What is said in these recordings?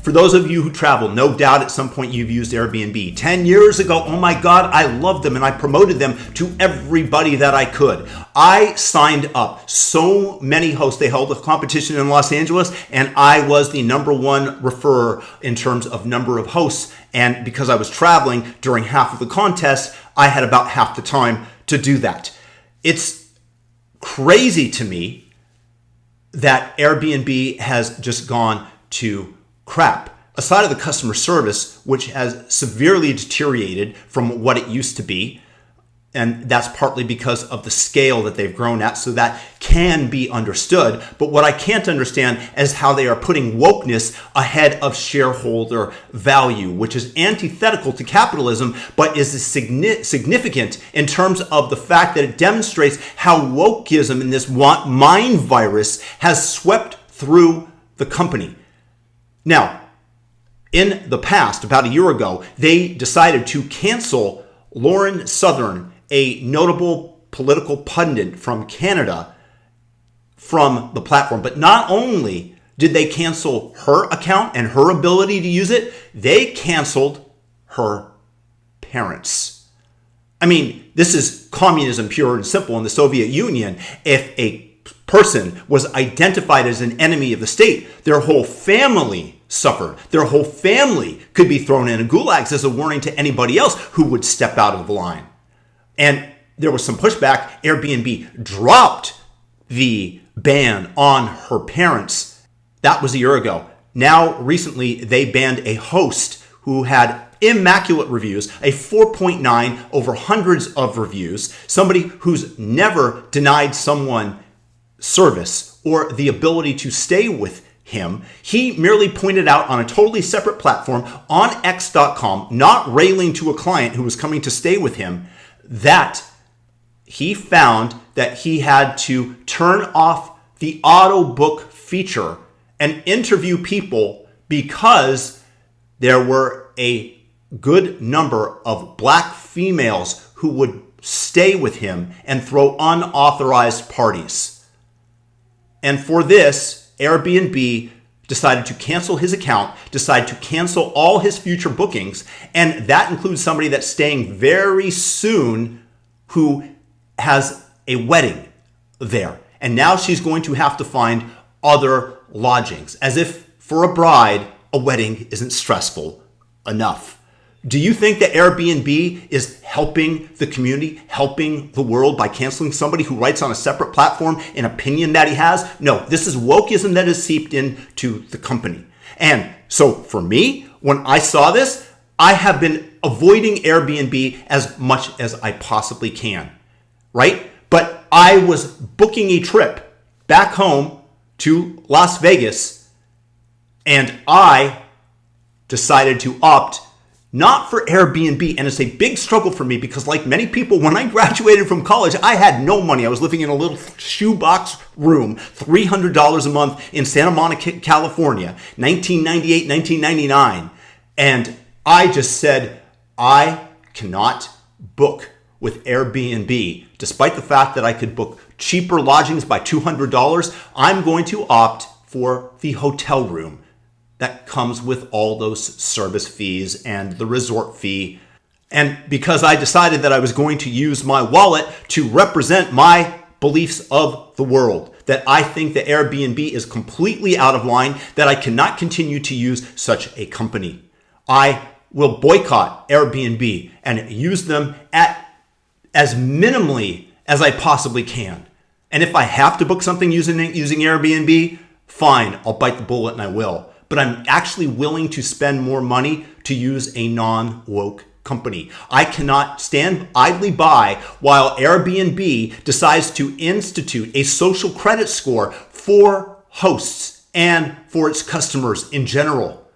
For those of you who travel, no doubt at some point you've used Airbnb. 10 years ago, oh my God, I loved them and I promoted them to everybody that I could. I signed up so many hosts. They held a competition in Los Angeles and I was the number one referrer in terms of number of hosts. And because I was traveling during half of the contest, I had about half the time to do that. It's crazy to me that Airbnb has just gone to crap. Aside of the customer service, which has severely deteriorated from what it used to be, and that's partly because of the scale that they've grown at, so that can be understood. But what I can't understand is how they are putting wokeness ahead of shareholder value, which is antithetical to capitalism, but is significant in terms of the fact that it demonstrates how wokeism in this mind virus has swept through the company. Now, in the past, about a year ago, they decided to cancel Lauren Southern, a notable political pundit from Canada, from the platform. But not only did they cancel her account and her ability to use it, they canceled her parents. I mean, this is communism pure and simple in the Soviet Union. If a person was identified as an enemy of the state, their whole family suffered. Their whole family could be thrown in gulags as a warning to anybody else who would step out of the line. And there was some pushback. Airbnb dropped the ban on her parents. That was a year ago. Now, recently, they banned a host who had immaculate reviews, a 4.9 over hundreds of reviews, somebody who's never denied someone service or the ability to stay with him. He merely pointed out on a totally separate platform on X.com, not railing to a client who was coming to stay with him, that he found that he had to turn off the auto book feature and interview people because there were a good number of black females who would stay with him and throw unauthorized parties. And for this, Airbnb decided to cancel his account, decided to cancel all his future bookings, and that includes somebody that's staying very soon who has a wedding there. And now she's going to have to find other lodgings, as if for a bride, a wedding isn't stressful enough. Do you think that Airbnb is helping the community, helping the world by canceling somebody who writes on a separate platform an opinion that he has? No, this is wokeism that has seeped into the company. And so for me, when I saw this, I have been avoiding Airbnb as much as I possibly can, right? But I was booking a trip back home to Las Vegas, and I decided to opt not for Airbnb. And it's a big struggle for me because, like many people, when I graduated from college, I had no money. I was living in a little shoebox room, $300 a month in Santa Monica, California, 1998, 1999. And I just said, I cannot book with Airbnb. Despite the fact that I could book cheaper lodgings by $200, I'm going to opt for the hotel room that comes with all those service fees and the resort fee. And because I decided that I was going to use my wallet to represent my beliefs of the world, that I think that Airbnb is completely out of line, that I cannot continue to use such a company, I will boycott Airbnb and use them at as minimally as I possibly can. And if I have to book something using Airbnb, fine, I'll bite the bullet and I will. But I'm actually willing to spend more money to use a non-woke company. I cannot stand idly by while Airbnb decides to institute a social credit score for hosts and for its customers in general.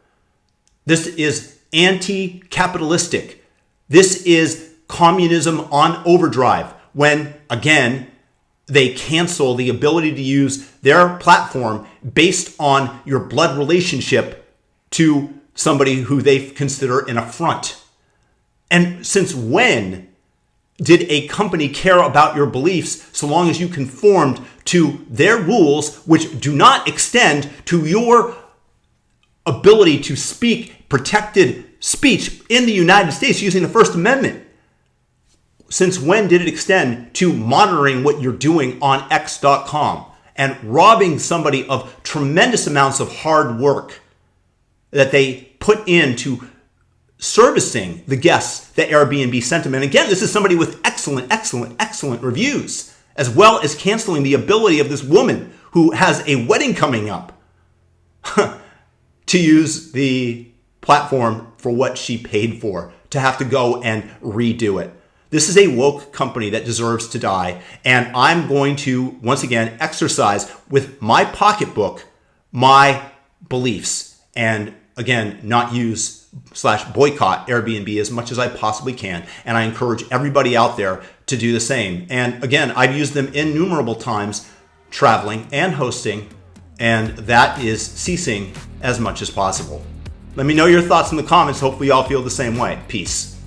This is anti-capitalistic. This is communism on overdrive when, again, they cancel the ability to use their platform based on your blood relationship to somebody who they consider an affront. And since when did a company care about your beliefs so long as you conformed to their rules, which do not extend to your ability to speak protected speech in the United States using the First Amendment. Since when did it extend to monitoring what you're doing on X.com and robbing somebody of tremendous amounts of hard work that they put into servicing the guests that Airbnb sent them? And again, this is somebody with excellent reviews, as well as canceling the ability of this woman who has a wedding coming up to use the platform for what she paid for, to have to go and redo it. This is a woke company that deserves to die. And I'm going to, once again, exercise with my pocketbook my beliefs. And again, not use / boycott Airbnb as much as I possibly can. And I encourage everybody out there to do the same. And again, I've used them innumerable times traveling and hosting, and that is ceasing as much as possible. Let me know your thoughts in the comments. Hopefully you all feel the same way. Peace.